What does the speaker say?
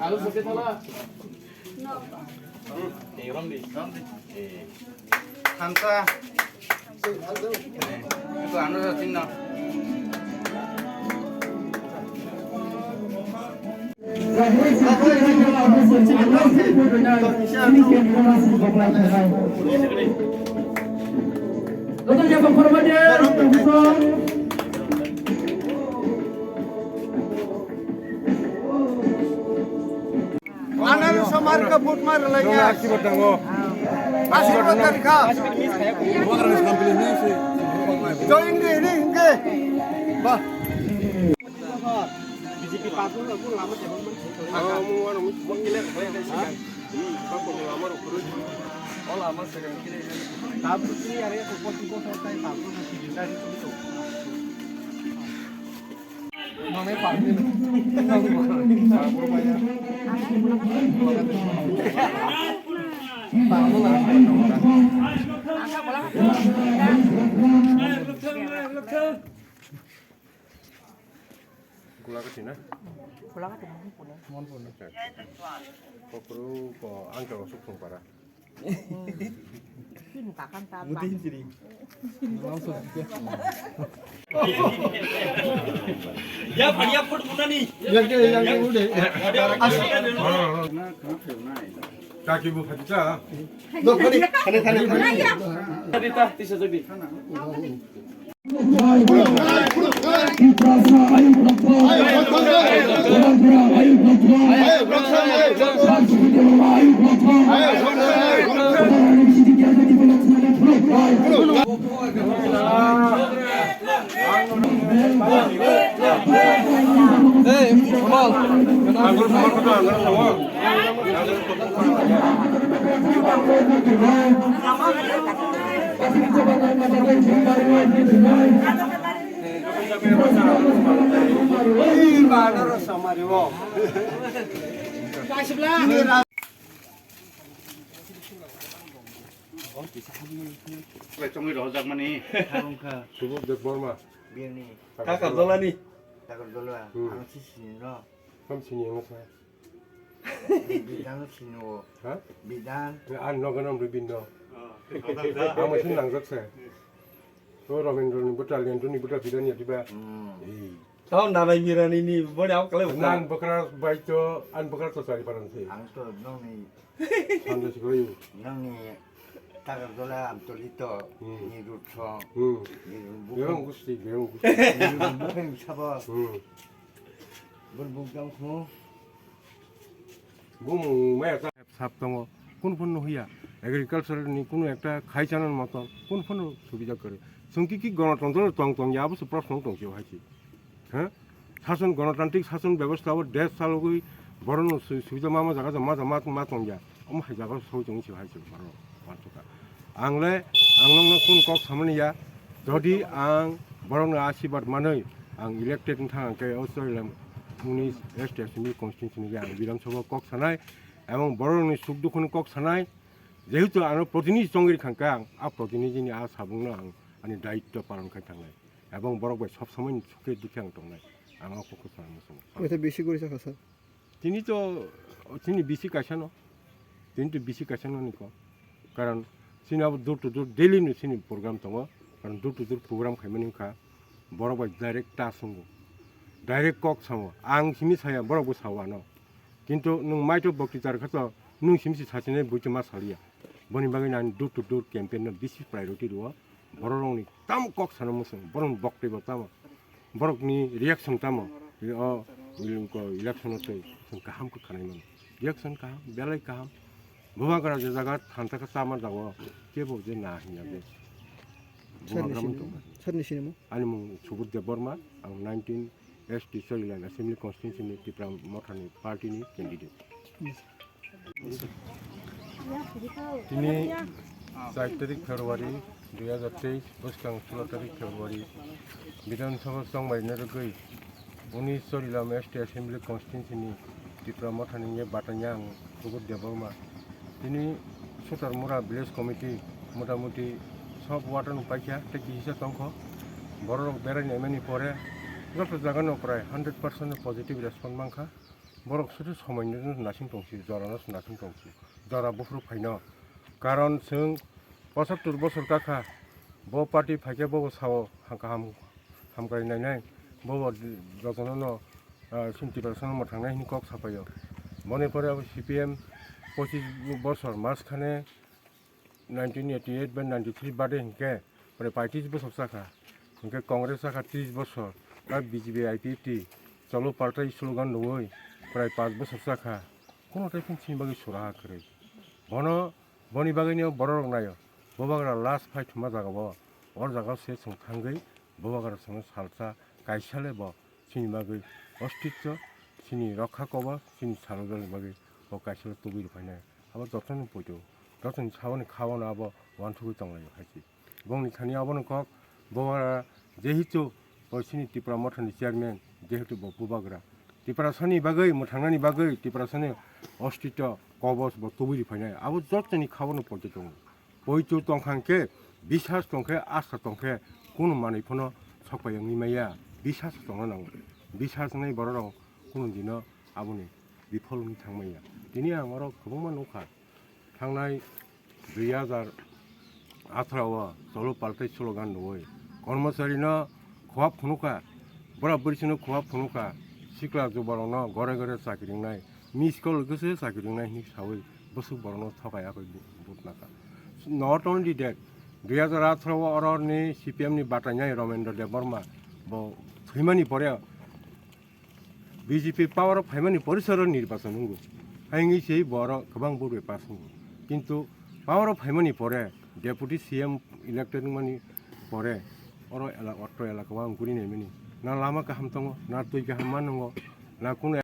আলু সবজি থালা এই রংদি খান্তা itu anu Cina Mana lu samar ke put mar lainnya? Aksi bertanggo. Aksi bertangga. Gua harus ngambil ini sih. Join ini. Bah. BJP patung aku lama jaman men. Kamu anu mengilek bae sih. Kamu lama urus. Oh lama sekarang kira. Tapi ini area pokok-pokok selesai patung masih bisa itu. Mame party. Gula ke sini? Gula ke sini pun. Mohon pun. Kok perlu kok angkel langsung para. Takkan tak. Mutin sini. Langsung. Ya बढ़िया foot मुना नहीं yang udah. Kaki bu fatica. Loh, kali. tadi tah tisa jadi trong người đó giặc mà nè không khờ Subuh dek borma. biên nè kakak dola nih takut dulu ah ang sini no Kam sini yang saya. bidang sini wo Hah? bidang An no ganam ribin no. Ang masih nang zak saya. Oh ramen dulu betal yang tu ni betal bidan ya tiba. tahun damai miran ini boleh aku kalau Nan bekar baik tu an bekar tu sari paran sih. ang to nong ni Sampai sekolah. nong ni takut dulu am to lito ni rutso ni Yang gusti, yang gusti. bukan siapa berbukang semua Bung mereka sab tongo. Kun pun nuhia. Agriculture ni kun ekta khai chanan mata. Kun pun সুবিধা করে. সঙ্কি কি গণতন্ত্র তং ya অবশ্য প্রশ্ন তংকিও হয়েছে। হ্যাঁ শাসন গণতান্ত্রিক শাসন ব্যবস্থা ও দেশ চালকই বড় সুবিধা মামা জায়গা মা তংয়া অম হাই জায়গা সৌজং ছিল হাইছে বড় মাত্রকা आंलाय आंनो कोन कक सामनिया जदि आं बरंनो आशीर्वाद मानै आं इलेक्टेड थांखे अस्ट्रेलिया मुनि एसटीएसनि कन्स्टिट्यूशननि आं विधानसभा कक सानाय एवं बरंनि सुख दुखुनि कक सानाय जेहेतु आं प्रतिनिधि संगिरि खांखा आं प्रतिनिधिनि साबुंनो आं आंनि दायित्व पालन खाय थांनाय एवं बरक बाय सब समय सुखे दुखे आं दंनाय आं कक सानाय এটা বেশি করে থাকা স্যার তিনি बिसि कायसानो তিনি बिसि कायसानो निको कारण Sini door to door daily ni sini program tongo kan door to door program khaimani kha borok bai direct ta sungo direct kok sango ang simi saya borok bo sawa no kintu nung maito bokti tar khato nung simsi sachine buti ma salia boni bagai nan door to door campaign na bisi priority ro borok ni tam kok sano musung borok bokti bo tam borok ni reaction tam o ko election te sung kaham ko khanai man reaction kaham belai kaham Bukan kerana jaga hantar ke sama dawa, dia boleh nak ni ada. Bukan kerana itu. Sir নিশি নেমো Ani mung subut de Burma, ang 19 ST Solilan Assembly Constituency ni tipram mothani party ni candidate. Ini 4 tarik Februari 2023, bukan 16 tarik Februari. Bidan Sabha Song Mai Nergai, 19 Solilan ST Assembly Constituency ni tipram mothani ye batanyang subut de Burma. Ini Sutar Mura Village Committee মোটামুটি সব water পাইছা টেকি হিসাব তংখ বড় বেড়াই নেমেনি পরে গত জাগানো প্রায় 100% পজিটিভ রেসপন্স মাংখা borok sutu somaino nasim tongsi jorano nasim tongsi jora bufru phaino karon sung 75 bosor kaka bo party phaike bo sao hamkai nai bo jotono sinti person mo thangnai ni kok sapayo mone pore abo CPM 25 bosor mas khane 1988 বা 93 বাদে হিংকে পরে 35 বছর সাকা হিংকে কংগ্রেস সাকা 30 বছর আর BJP IPFT চলো party slogan নই প্রায় 5 বছর সাকা কোনোটাই ফিনসিন বাকি সুরাহা করে বনি বাগানিও বড় রং নাयो ববাগরা লাস্ট ফাইট মা জাগাবো অর জাগাও সে সং থাঙ্গৈ ববাগরা সঙ্গে সালসা গাইসালে ব সিনি বাগৈ অস্তিত্ব সিনি রক্ষা কবা সিনি সালদল বাগৈ ব গাইসালে তুবির ফাইনাय আবার যতন পয়তো যতন সাবনি খাওয়ানো আবো ওয়ানথুগৈ তংলাयो হাইছি বংনি খানি আবনো কক ববাগরা যেহেতু সিনি ত্রিপুরা মঠনি চেয়ারম্যান যেহেতু ববাগরা ত্রিপুরা সানি বাগৈ মথাंनानि বাগৈ ত্রিপুরা সানি অস্তিত্ব কবস ব তুবির ফাইनाय আবো যতনি খাওয়ানো পয়তো দং বইতো তংখাंके বিশ্বাস তংखे आस्था তংखे কোন মাनै ফনো সকপায় নিমাইয়া বিশ্বাস তংना नांगौ বিশ্বাস নাই বড় রং কোন দিন আবনি বিফলনি থাंमाया दिनै आमार गोबां नखा थांनाय 2018 चलो पाल्टाय स्लोगान नय कर्मचारीनो खहाब फनुका बराबरसिनो खहाब फनुका सिक्ला जबारनो घरे घरे साख्रि रोंनाय मिसकल गोसो साख्रि रोंनाय हिसाबै बसुक बरनो थगायाखै बुटनाका नट ओनलि डेट 2018 अरनि CPM नि बाटायनाय रमेन्द्र देव बर्मा ब थैमानि परे BJP पावर फाइमानि परिसर निर्वाचन नंगौ आंनि sei बर गोबां बरे पास नंगौ किन्तु पावर फाइमानि परे डेपुटी CM इलेक्टेड मानि परे अर एला अट्र एलाखौ आं गुरिनाय मानि ना लामा गाहाम दङ ना दै गाहाम मा नंगौ ना कोनो